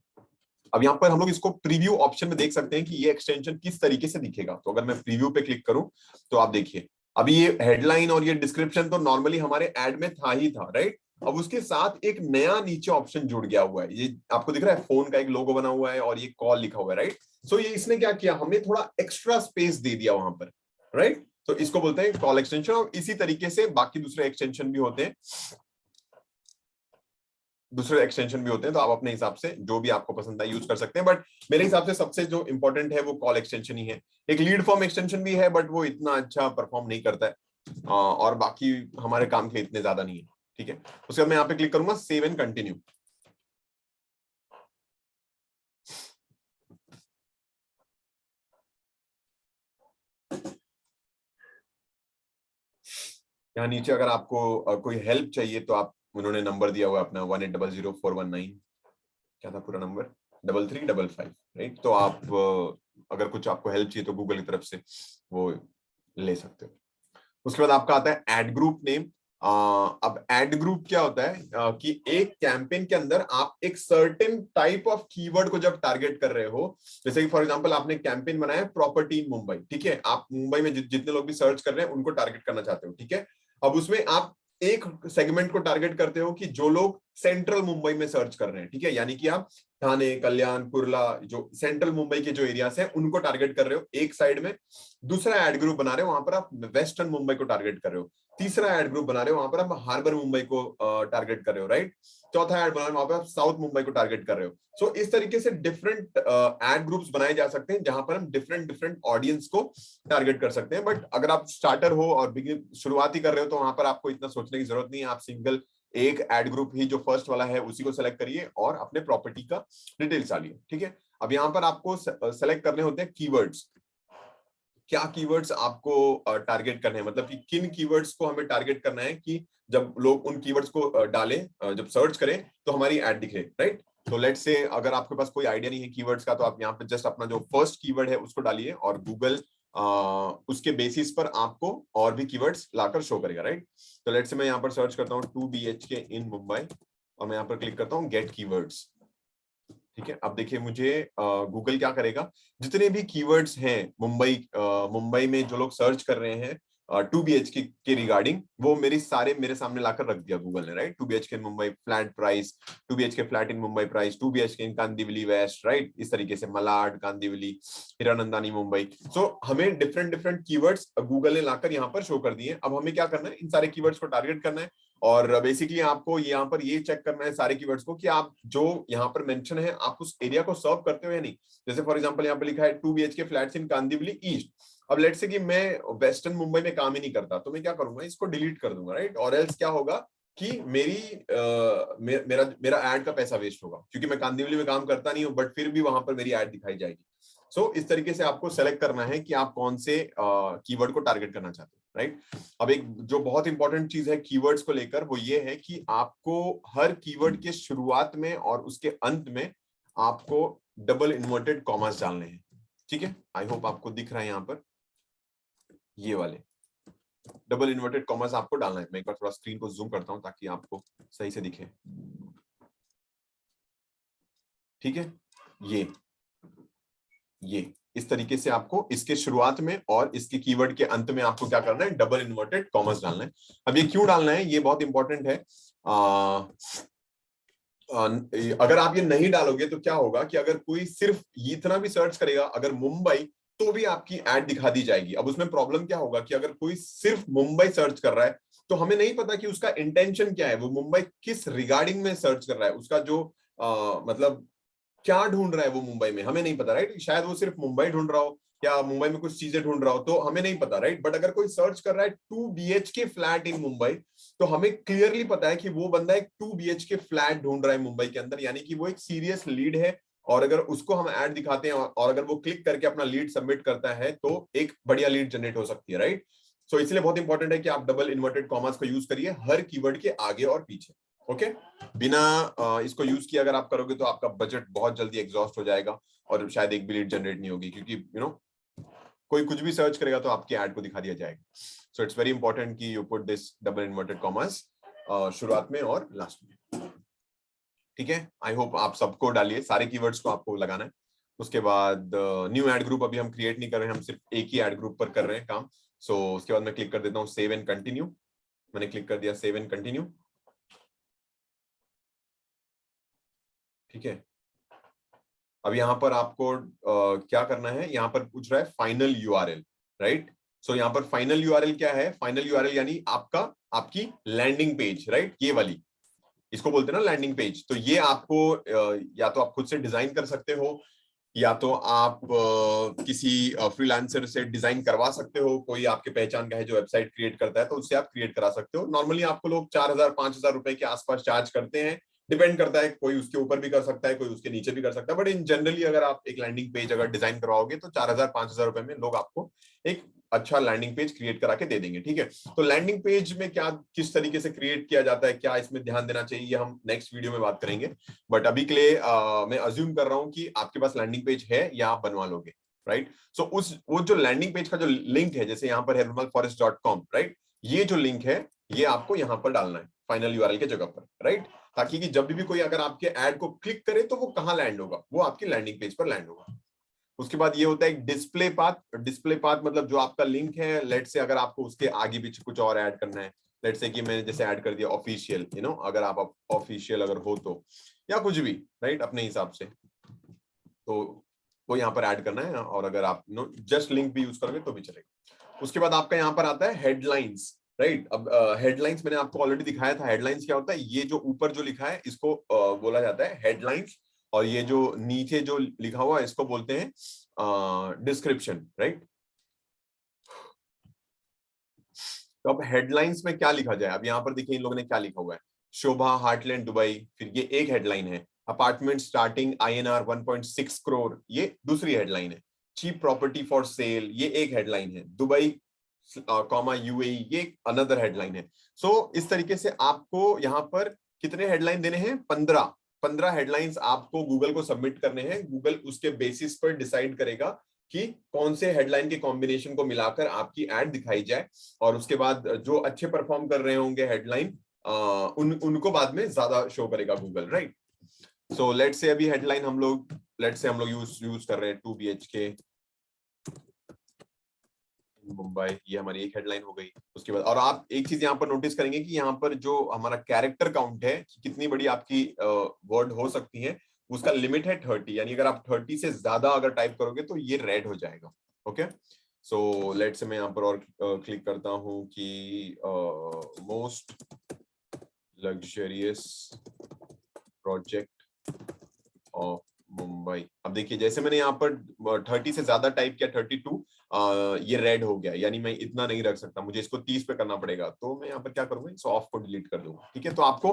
अब यहाँ पर हम लोग इसको प्रीव्यू ऑप्शन में देख सकते हैं कि ये एक्सटेंशन किस तरीके से दिखेगा। तो अगर मैं प्रीव्यू पे क्लिक करूं तो आप देखिए, अभी ये हेडलाइन और ये डिस्क्रिप्शन तो नॉर्मली हमारे एड में था ही था, राइट। अब उसके साथ एक नया नीचे ऑप्शन जुड़ गया हुआ है, ये आपको दिख रहा है, फोन का एक लोगो बना हुआ है और ये कॉल लिखा हुआ है, राइट। सो ये इसने क्या किया, हमें थोड़ा एक्स्ट्रा स्पेस दे दिया वहां पर, राइट। तो इसको बोलते हैं कॉल एक्सटेंशन, और इसी तरीके से बाकी दूसरे एक्सटेंशन भी होते हैं, तो आप अपने हिसाब से जो भी आपको पसंद है यूज कर सकते हैं, बट मेरे हिसाब से सबसे जो इंपॉर्टेंट है वो कॉल एक्सटेंशन ही है। एक लीड फॉर्म एक्सटेंशन भी है, बट वो इतना अच्छा परफॉर्म नहीं करता है, और बाकी हमारे काम के इतने ज्यादा नहीं है, ठीक है। उसके बाद मैं यहाँ पे क्लिक करूंगा सेव एंड कंटिन्यू। यहाँ नीचे अगर आपको कोई हेल्प चाहिए तो आप, उन्होंने नंबर दिया हुआ अपना 18000419, क्या था पूरा नंबर, 3355, राइट। तो आप अगर कुछ आपको हेल्प चाहिए तो गूगल की तरफ से वो ले सकते हो। उसके बाद आपका आता है एड ग्रुप नेम। अब एड ग्रुप क्या होता है, कि एक कैंपेन के अंदर आप एक सर्टेन टाइप ऑफ कीवर्ड को जब टारगेट कर रहे हो, जैसे कि फॉर एग्जांपल आपने कैंपेन बनाया प्रॉपर्टी इन मुंबई, ठीक है। आप मुंबई में जितने लोग भी सर्च कर रहे हैं उनको टारगेट करना चाहते हो, ठीक है। अब उसमें आप एक सेगमेंट को टारगेट करते हो कि जो लोग सेंट्रल मुंबई में सर्च कर रहे हैं, ठीक है, यानी कि आप ठाणे, कल्याण, कुर्ला, जो सेंट्रल मुंबई के जो एरियाज हैं उनको टारगेट कर रहे हो एक साइड में। दूसरा एड ग्रुप बना रहे हो, वहां पर आप वेस्टर्न मुंबई को टारगेट कर रहे हो। तीसरा एड ग्रुप बना रहे हो, वहां पर आप हार्बर मुंबई को टारगेट कर रहे हो, राइट। चौथा एड बना रहे हो, वहां पर आप साउथ मुंबई को टारगेट कर रहे हो। सो इस तरीके से डिफरेंट एड ग्रुप्स बनाए जा सकते हैं, जहां पर हम डिफरेंट डिफरेंट ऑडियंस को टारगेट कर सकते हैं। बट अगर आप स्टार्टर हो और शुरुआती कर रहे हो तो वहां पर आपको इतना सोचने की जरूरत नहीं है, आप सिंगल एक एड ग्रुप ही जो फर्स्ट वाला है उसी को सेलेक्ट करिए और अपने प्रॉपर्टी का डिटेल्स डालिए, ठीक है। अब यहाँ पर आपको सेलेक्ट करने होते हैं कीवर्ड्स, क्या कीवर्ड्स आपको टारगेट करने हैं, मतलब कि किन कीवर्ड्स को हमें टारगेट करना है कि जब लोग उन कीवर्ड्स को डालें, जब सर्च करें तो हमारी ऐड दिखे, राइट। तो लेट्स से अगर आपके पास कोई आइडिया नहीं है कीवर्ड्स का, तो आप यहाँ पे जस्ट अपना जो फर्स्ट कीवर्ड है उसको डालिए और गूगल उसके बेसिस पर आपको और भी कीवर्ड्स लाकर शो करेगा, राइट। तो लेट्स से मैं यहाँ पर सर्च करता हूँ 2 BHK इन मुंबई और मैं यहाँ पर क्लिक करता हूँ गेट कीवर्ड्स, ठीक है। अब देखिए मुझे गूगल क्या करेगा, जितने भी कीवर्ड्स हैं मुंबई में जो लोग सर्च कर रहे हैं 2 BHK के रिगार्डिंग, वो मेरे सामने लाकर रख दिया गूगल ने, right. 2 BHK in Mumbai flat price, 2 BHK flat in Mumbai price, 2 BHK in Kandivali west, right. इस तरीके से मलाड, कांदिवली, हीरानंदानी मुंबई। सो हमें डिफरेंट डिफरेंट कीवर्ड्स गूगल ने लाकर यहाँ पर शो कर दिए। अब हमें क्या करना है, इन सारे कीवर्ड्स को टारगेट करना है और बेसिकली आपको यहाँ पर ये चेक करना है सारे कीवर्ड्स को कि आप जो यहाँ पर मेंशन है आप उस एरिया को सर्व करते हो या नहीं। जैसे फॉर एग्जांपल यहाँ पर लिखा है 2 BHK फ्लैट्स इन कांदिवली ईस्ट। अब लेट्स से कि मैं वेस्टर्न मुंबई में काम ही नहीं करता, तो मैं क्या करूंगा, इसको डिलीट कर दूंगा, राइट। और एल्स क्या होगा कि मेरा एड का पैसा वेस्ट होगा, क्योंकि मैं कांदिवली में काम करता नहीं हूं बट फिर भी वहां पर मेरी एड दिखाई जाएगी। सो इस तरीके से आपको सेलेक्ट करना है कि आप कौन से कीवर्ड को टारगेट करना चाहते हो, राइट। अब एक जो बहुत इंपॉर्टेंट चीज है कीवर्ड्स को लेकर, वो ये है कि आपको हर कीवर्ड के शुरुआत में और उसके अंत में आपको डबल इन्वर्टेड कॉमास डालने हैं, ठीक है। आई होप आपको दिख रहा है यहाँ पर, ये वाले डबल इन्वर्टेड कॉमर्स आपको डालना है। मैं एक बार थोड़ा स्क्रीन को जूम करता हूं ताकि आपको सही से दिखे, ठीक है। ये इस तरीके से आपको इसके शुरुआत में और इसके कीवर्ड के अंत में आपको क्या करना है, डबल इन्वर्टेड कॉमर्स डालना है। अब ये क्यों डालना है, ये बहुत इंपॉर्टेंट है। अगर आप ये नहीं डालोगे तो क्या होगा कि अगर कोई सिर्फ इतना भी सर्च करेगा अगर मुंबई, तो भी आपकी एड दिखा दी जाएगी। अब उसमें प्रॉब्लम क्या होगा कि अगर कोई सिर्फ मुंबई सर्च कर रहा है तो हमें नहीं पता कि उसका इंटेंशन क्या है, वो मुंबई किस रिगार्डिंग में सर्च कर रहा है, उसका जो मतलब क्या ढूंढ रहा है वो मुंबई में, हमें नहीं पता, राइट। शायद वो सिर्फ मुंबई ढूंढ रहा हो या मुंबई में कुछ चीजें ढूंढ रहा हो, तो हमें नहीं पता, राइट। बट अगर कोई सर्च कर रहा है 2 BHK फ्लैट इन मुंबई, तो हमें क्लियरली पता है कि वो बंदा एक 2 BHK फ्लैट ढूंढ रहा है मुंबई के अंदर, यानी कि वो एक सीरियस लीड है। और अगर उसको हम ऐड दिखाते हैं और अगर वो क्लिक करके अपना लीड सबमिट करता है तो एक बढ़िया लीड जनरेट हो सकती है, राइट। सो इसलिए बहुत इंपॉर्टेंट है कि आप डबल इन्वर्टेड कॉमर्स को यूज करिए हर कीवर्ड के आगे और पीछे, ओके। बिना इसको यूज किए अगर आप करोगे तो आपका बजट बहुत जल्दी एग्जॉस्ट हो जाएगा और शायद एक भी लीड जनरेट नहीं होगी, क्योंकि कोई कुछ भी सर्च करेगा तो आपकी ऐड को दिखा दिया जाएगा। सो इट्स वेरी इंपॉर्टेंट कि you put this double inverted commas शुरुआत में और लास्ट में, ठीक है। आई होप आप सबको डालिए, सारे कीवर्ड्स को आपको लगाना है। उसके बाद न्यू एड ग्रुप अभी हम क्रिएट नहीं कर रहे हैं, हम सिर्फ एक ही एड ग्रुप पर कर रहे हैं काम। सो उसके बाद मैं क्लिक कर देता हूँ सेव एंड कंटिन्यू। मैंने क्लिक कर दिया सेव एंड कंटिन्यू, ठीक है। अब यहाँ पर आपको क्या करना है, यहाँ पर पूछ रहा है फाइनल यूआरएल, राइट। सो यहाँ पर फाइनल यूआरएल क्या है, फाइनल यूआरएल यानी आपकी लैंडिंग पेज, राइट। ये वाली इसको बोलते हैं ना लैंडिंग पेज। तो ये आपको या तो आप खुद से डिजाइन कर सकते हो या तो आप किसी फ्रीलांसर से डिजाइन करवा सकते हो। कोई आपके पहचान का है जो वेबसाइट क्रिएट करता है तो उससे आप क्रिएट करा सकते हो। नॉर्मली आपको लोग 4,000-5,000 रुपए के आसपास चार्ज करते हैं, डिपेंड करता है, कोई उसके ऊपर भी कर सकता है, कोई उसके नीचे भी कर सकता है। बट इन जनरली अगर आप एक लैंडिंग पेज अगर डिजाइन करवाओगे तो 4,000-5,000 रुपए में लोग आपको एक अच्छा लैंडिंग पेज क्रिएट करा के दे देंगे, ठीक है। तो लैंडिंग पेज में क्या किस तरीके से क्रिएट किया जाता है, क्या इसमें ध्यान देना चाहिए, ये हम नेक्स्ट वीडियो में बात करेंगे। बट अभी के लिए मैं अज्यूम कर रहा हूं कि आपके पास लैंडिंग पेज है या आप बनवा लोगे, राइट। सो वो जो लैंडिंग पेज का जो लिंक है, जैसे यहाँ पर है rumalforest.com, राइट। ये जो लिंक है ये आपको यहाँ पर डालना है फाइनल यूआरएल के जगह पर, राइट। ताकि कि जब भी कोई अगर आपके ऐड को क्लिक करे तो वो कहाँ लैंड होगा, वो आपकी लैंडिंग पेज पर लैंड होगा। उसके बाद ये होता है एक डिस्प्ले पाथ। डिस्प्ले पाथ मतलब जो आपका लिंक है, लेट से अगर आपको उसके आगे पीछे कुछ और ऐड करना है, लेट से कि मैंने जैसे ऐड कर दिया ऑफिशियल, अगर आप ऑफिशियल अगर हो तो, या कुछ भी, राइट, अपने हिसाब से, तो वो यहाँ पर ऐड करना है। और अगर आप जस्ट लिंक भी यूज करोगे तो भी चलेगा। उसके बाद आपका यहाँ पर आता है हेडलाइंस, राइट। अब हेडलाइंस मैंने आपको ऑलरेडी दिखाया था। हेडलाइंस क्या होता है, ये जो ऊपर जो लिखा है इसको बोला जाता है हेडलाइंस, और ये जो नीचे जो लिखा हुआ है इसको बोलते हैं डिस्क्रिप्शन, राइट। तो अब हेडलाइंस में क्या लिखा जाए, अब यहाँ पर देखिए इन लोगों ने क्या लिखा हुआ है, शोभा हार्टलैंड दुबई, फिर ये एक हेडलाइन है। अपार्टमेंट स्टार्टिंग INR 1.6 करोड़, ये दूसरी हेडलाइन है। चीप प्रॉपर्टी फॉर सेल, ये एक हेडलाइन है। दुबई कॉमा UAE, ये अनदर हेडलाइन है। सो इस तरीके से आपको यहाँ पर कितने हेडलाइन देने हैं, 15 हेडलाइंस आपको गूगल को सबमिट करने हैं। गूगल उसके बेसिस पर डिसाइड करेगा कि कौन से हेडलाइन के कॉम्बिनेशन को मिलाकर आपकी एड दिखाई जाए। और उसके बाद जो अच्छे परफॉर्म कर रहे होंगे हेडलाइन, उनको बाद में ज्यादा शो करेगा Google, right. So let's say अभी हेडलाइन हम लोग यूज कर रहे हैं 2 BHK मुंबई, ये हमारी एक हेडलाइन हो गई। उसके बाद और आप एक चीज यहाँ पर नोटिस करेंगे कि यहाँ पर जो हमारा कैरेक्टर काउंट है कि कितनी बड़ी आपकी वर्ड हो सकती है, उसका लिमिट है 30, यानी अगर आप 30 से ज्यादा अगर टाइप करोगे तो ये रेड हो जाएगा। ओके, सो लेट्स से मैं यहाँ पर और क्लिक करता हूँ कि most luxurious project of Mumbai. अब देखिए जैसे मैंने यहाँ पर 30 से ज्यादा टाइप किया, 32, ये रेड हो गया, यानी मैं इतना नहीं रख सकता, मुझे इसको 30 पे करना पड़ेगा। तो मैं यहाँ पर क्या करूंगा, इस ऑफ को डिलीट कर दूंगा। ठीक है, तो आपको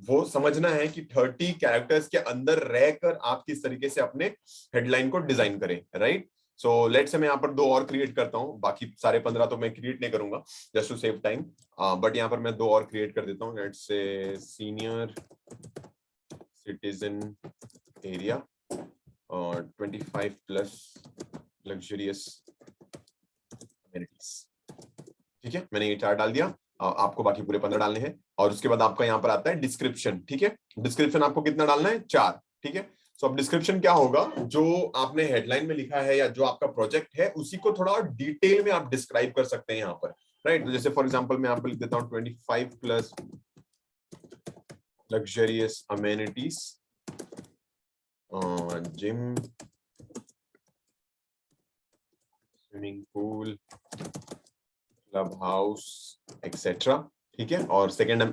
वो समझना है कि 30 कैरेक्टर्स के अंदर रहकर आप किस तरीके से अपने हेडलाइन को डिजाइन करें, राइट। सो लेट्स से मैं यहाँ पर 2 और क्रिएट करता हूँ, बाकी सारे 15 तो मैं क्रिएट नहीं करूंगा just to save time, but यहाँ पर मैं 2 और क्रिएट कर देता हूँ। Let's say senior citizen area और 25 प्लस लग्जरियस अमेनिटीज। ठीक है, मैंने ये 4 डाल दिया, आपको बाकी पूरे 15 डालने हैं। और उसके बाद आपका यहाँ पर आता है डिस्क्रिप्शन। ठीक है, डिस्क्रिप्शन आपको कितना डालना है, 4। ठीक है, सो अब डिस्क्रिप्शन क्या होगा, जो आपने हेडलाइन में लिखा है या जो आपका प्रोजेक्ट है उसी को थोड़ा और डिटेल में आप डिस्क्राइब कर सकते हैं यहाँ पर, राइट। तो जैसे फॉर एग्जांपल मैं यहाँ पर लिख देता हूँ 25 plus luxurious amenities, gym, swimming pool, club house, etcetera. ठीक है, और सेकंड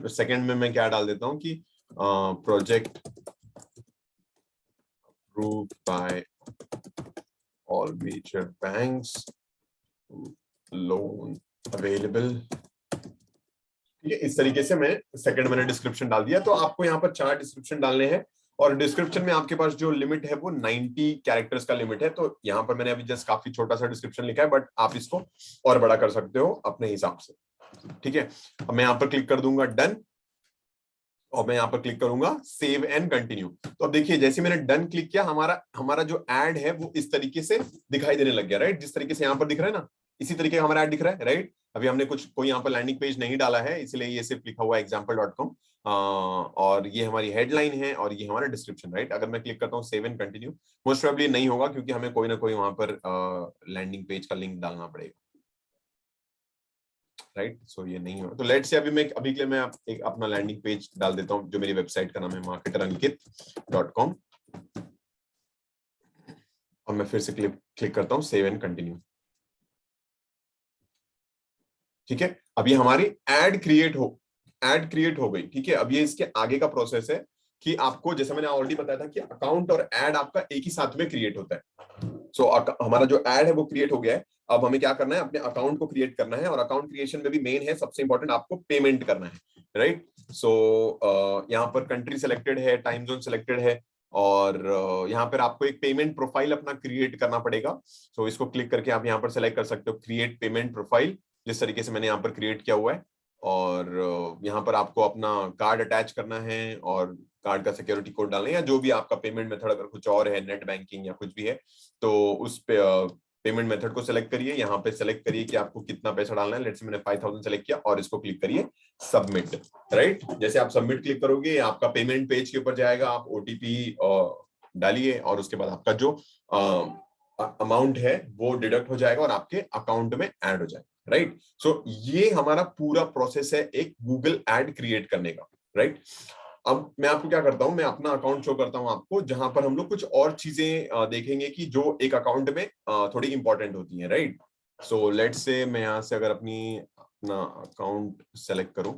में मैं क्या डाल देता हूं कि project approved by all major banks, loan available. ठीक है, इस तरीके से मैं सेकंड मैंने डिस्क्रिप्शन डाल दिया। तो आपको यहाँ पर 4 डिस्क्रिप्शन डालने हैं, और डिस्क्रिप्शन में आपके पास जो लिमिट है वो 90 कैरेक्टर्स का लिमिट है। तो यहाँ पर मैंने अभी जस्ट काफी छोटा सा डिस्क्रिप्शन लिखा है, बट आप इसको और बड़ा कर सकते हो अपने हिसाब से। ठीक है, अब मैं यहाँ पर क्लिक कर दूंगा डन, और मैं यहाँ पर क्लिक करूंगा सेव एंड कंटिन्यू। तो अब देखिए जैसे मैंने डन क्लिक किया, हमारा जो एड है वो इस तरीके से दिखाई देने लग गया, राइट। जिस तरीके से यहाँ पर दिख रहा है ना, इसी तरीके का हमारा ऐड दिख रहा है, राइट। अभी हमने कोई यहाँ पर लैंडिंग पेज नहीं डाला है, इसलिए ये सिर्फ लिखा हुआ है example.com, और ये हमारी हेडलाइन है और ये हमारा डिस्क्रिप्शन, राइट। अगर मैं क्लिक करता हूँ save and continue, most probably नहीं होगा क्योंकि हमें कोई ना कोई वहां पर लैंडिंग पेज का लिंक डालना पड़ेगा, राइट। सो ये नहीं हो, तो लेट्स से अभी के लिए मैं एक अपना लैंडिंग पेज डाल देता हूँ, जो मेरी वेबसाइट का नाम है marketerankit.com, और मैं फिर से क्लिक करता हूँ सेव एंड कंटिन्यू। ठीक है, अब ये हमारी एड क्रिएट हो गई। ठीक है, अब ये इसके आगे का प्रोसेस है कि आपको, जैसे मैंने ऑलरेडी बताया था कि अकाउंट और एड आपका एक ही साथ में क्रिएट होता है। सो हमारा जो एड है वो क्रिएट हो गया है। अब हमें क्या करना है, अपने अकाउंट को क्रिएट करना है, और अकाउंट क्रिएशन में भी मेन है, सबसे इंपॉर्टेंट, आपको पेमेंट करना है, राइट। सो यहाँ पर कंट्री सिलेक्टेड है, टाइम जोन सिलेक्टेड है, और यहाँ पर आपको एक पेमेंट प्रोफाइल अपना क्रिएट करना पड़ेगा। सो इसको क्लिक करके आप यहाँ पर सेलेक्ट कर सकते हो क्रिएट पेमेंट प्रोफाइल, जिस तरीके से मैंने यहाँ पर क्रिएट किया हुआ है। और यहाँ पर आपको अपना कार्ड अटैच करना है, और कार्ड का सिक्योरिटी कोड डालना है, या जो भी आपका पेमेंट मेथड अगर कुछ और है, नेट बैंकिंग या कुछ भी है, तो उस पे पेमेंट मेथड को सिलेक्ट करिए। यहाँ पे सिलेक्ट करिए कि आपको कितना पैसा डालना है। लेट्स से मैंने 5000 सेलेक्ट किया, और इसको क्लिक करिए सबमिट, राइट। जैसे आप सबमिट क्लिक करोगे, आपका पेमेंट पेज के ऊपर जाएगा, आप ओटीपी डालिए, और उसके बाद आपका जो अमाउंट है वो डिडक्ट हो जाएगा और आपके अकाउंट में ऐड हो जाएगा, राइट। सो ये हमारा पूरा प्रोसेस है एक गूगल एड क्रिएट करने का, राइट। अब मैं आपको क्या करता हूं, मैं अपना अकाउंट शो करता हूं आपको, जहां पर हम लोग कुछ और चीजें देखेंगे कि जो एक अकाउंट में थोड़ी इंपॉर्टेंट होती हैं, राइट। सो लेट्स से मैं यहां से अगर अपना अकाउंट सेलेक्ट करूं,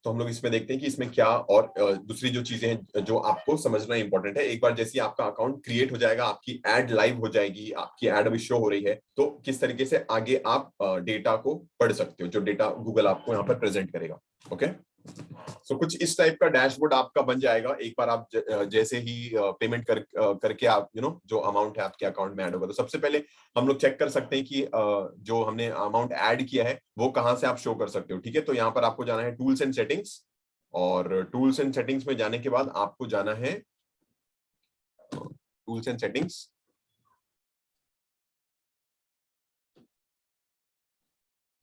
तो हम लोग इसमें देखते हैं कि इसमें क्या और दूसरी जो चीजें हैं जो आपको समझना इंपॉर्टेंट है। एक बार जैसे ही आपका अकाउंट क्रिएट हो जाएगा, आपकी एड लाइव हो जाएगी, आपकी एड अभी शो हो रही है, तो किस तरीके से आगे आप डेटा को पढ़ सकते हो, जो डेटा गूगल आपको यहाँ पर प्रेजेंट करेगा। ओके, सो कुछ इस टाइप का डैशबोर्ड आपका बन जाएगा एक बार आप जैसे ही पेमेंट करके आप जो अमाउंट है आपके अकाउंट में ऐड होगा। तो सबसे पहले हम लोग चेक कर सकते हैं कि जो हमने अमाउंट ऐड किया है वो कहां से आप शो कर सकते हो। ठीक है, तो यहाँ पर आपको जाना है टूल्स एंड सेटिंग्स, और टूल्स एंड सेटिंग्स में जाने के बाद आपको जाना है टूल्स एंड सेटिंग्स।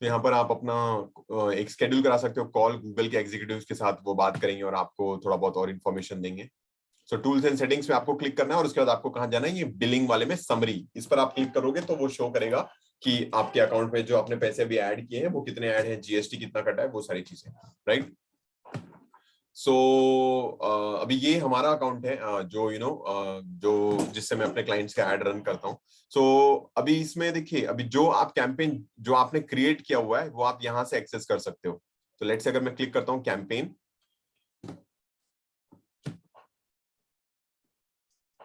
तो यहाँ पर आप अपना एक शेड्यूल करा सकते हो कॉल गूगल के एग्जीक्यूटिव्स के साथ, वो बात करेंगे और आपको थोड़ा बहुत और इन्फॉर्मेशन देंगे। सो टूल्स एंड सेटिंग्स में आपको क्लिक करना है और उसके बाद आपको कहां जाना है, ये बिलिंग वाले में समरी, इस पर आप क्लिक करोगे तो वो शो करेगा कि आपके अकाउंट में जो आपने पैसे अभी ऐड किए हैं वो कितने ऐड हैं, जीएसटी कितना कटा है, वो सारी चीजें, राइट। सो अभी ये हमारा अकाउंट है जो जो जिससे मैं अपने क्लाइंट्स का ऐड रन करता हूँ। सो अभी इसमें देखिए, अभी जो आप कैंपेन जो आपने क्रिएट किया हुआ है वो आप यहां से एक्सेस कर सकते हो। तो लेट्स से अगर मैं क्लिक करता हूँ कैंपेन,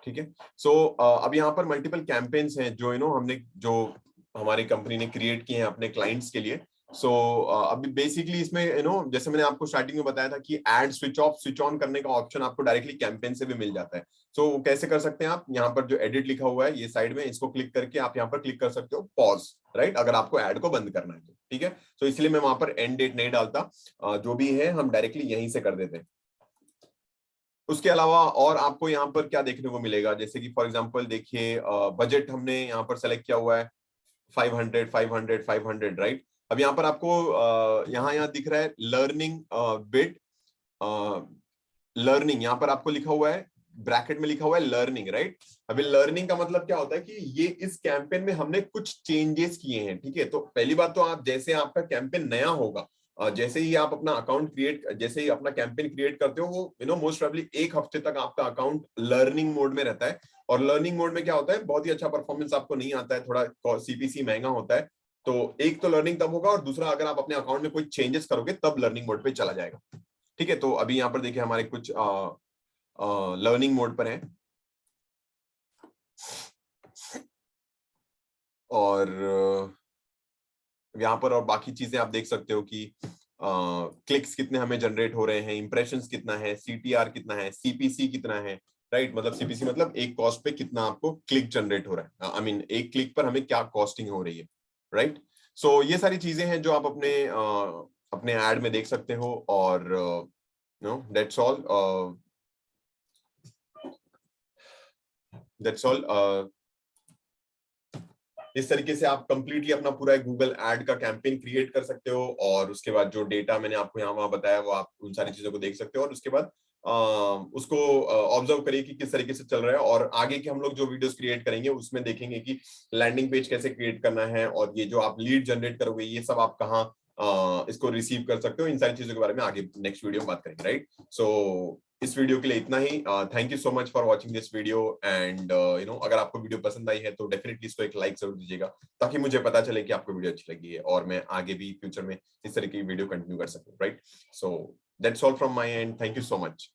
ठीक है। सो अब यहाँ पर मल्टीपल कैंपेन्स हैं जो हमने जो हमारी कंपनी ने क्रिएट किए हैं अपने क्लाइंट्स के लिए। सो अभी बेसिकली इसमें जैसे मैंने आपको स्टार्टिंग में बताया था कि ad switch off switch on करने का ऑप्शन आपको डायरेक्टली कैंपेन से भी मिल जाता है। सो कैसे कर सकते हैं आप, यहाँ पर जो एडिट लिखा हुआ है ये साइड में, इसको क्लिक करके आप यहाँ पर क्लिक कर सकते हो पॉज, राइट, अगर आपको एड को बंद करना है तो, ठीक है। सो इसलिए मैं वहां पर एंड डेट नहीं डालता, जो भी है हम डायरेक्टली यहीं से कर देते हैं। उसके अलावा और आपको यहाँ पर क्या देखने को मिलेगा, जैसे कि फॉर एग्जांपल देखिए बजट हमने यहाँ पर सेलेक्ट किया हुआ है 500 500 500, राइट। अब यहाँ पर आपको यहाँ दिख रहा है लर्निंग बिट, लर्निंग यहाँ पर आपको लिखा हुआ है, ब्रैकेट में लिखा हुआ है लर्निंग, राइट। अभी लर्निंग का मतलब क्या होता है कि ये इस कैंपेन में हमने कुछ चेंजेस किए हैं, ठीक है। तो पहली बात तो आप जैसे आपका कैंपेन नया होगा, जैसे ही आप अपना अकाउंट क्रिएट, जैसे ही अपना कैंपेन क्रिएट करते हो, वो मोस्ट प्रोबेबली एक हफ्ते तक आपका अकाउंट लर्निंग मोड में रहता है। और लर्निंग मोड में क्या होता है, बहुत ही अच्छा परफॉर्मेंस आपको नहीं आता है, थोड़ा सीपीसी महंगा होता है। तो एक तो लर्निंग तब होगा, और दूसरा अगर आप अपने अकाउंट में कोई चेंजेस करोगे तब लर्निंग मोड पे चला जाएगा, ठीक है। तो अभी यहाँ पर देखिए हमारे कुछ लर्निंग मोड पर है, और यहाँ पर और बाकी चीजें आप देख सकते हो कि क्लिक्स कितने हमें जनरेट हो रहे हैं, इंप्रेशंस कितना है, सीटीआर कितना है, सीपीसी कितना है, राइट। मतलब सीपीसी मतलब एक कॉस्ट पे कितना आपको क्लिक जनरेट हो रहा है, आई मीन एक क्लिक पर हमें क्या कॉस्टिंग हो रही है, राइट। सो ये सारी चीजें हैं जो आप अपने ऐड में देख सकते हो, और दैट्स ऑल, दैट्स ऑल। इस तरीके से आप कंप्लीटली अपना पूरा गूगल ऐड का कैंपेन क्रिएट कर सकते हो, और उसके बाद जो डेटा मैंने आपको यहाँ वहां बताया वो आप उन सारी चीजों को देख सकते हो, और उसके बाद उसको ऑब्जर्व करिए कि किस तरीके से चल रहा है। और आगे के हम लोग जो वीडियोस क्रिएट करेंगे उसमें देखेंगे कि लैंडिंग पेज कैसे क्रिएट करना है, और ये जो आप लीड जनरेट करोगे ये सब आप कहाँ इसको रिसीव कर सकते हो, इन सारी चीजों के बारे में आगे नेक्स्ट वीडियो में बात करेंगे, राइट। सो इस वीडियो के लिए इतना ही। Thank you so much for watching this video, and अगर आपको वीडियो पसंद आई है तो डेफिनेटली इसको एक लाइक जरूर दीजिएगा, ताकि मुझे पता चले कि आपको वीडियो अच्छी लगी है और मैं आगे भी फ्यूचर में इस तरह की वीडियो कंटिन्यू कर सकूं, right. So that's all from my and, thank you so much.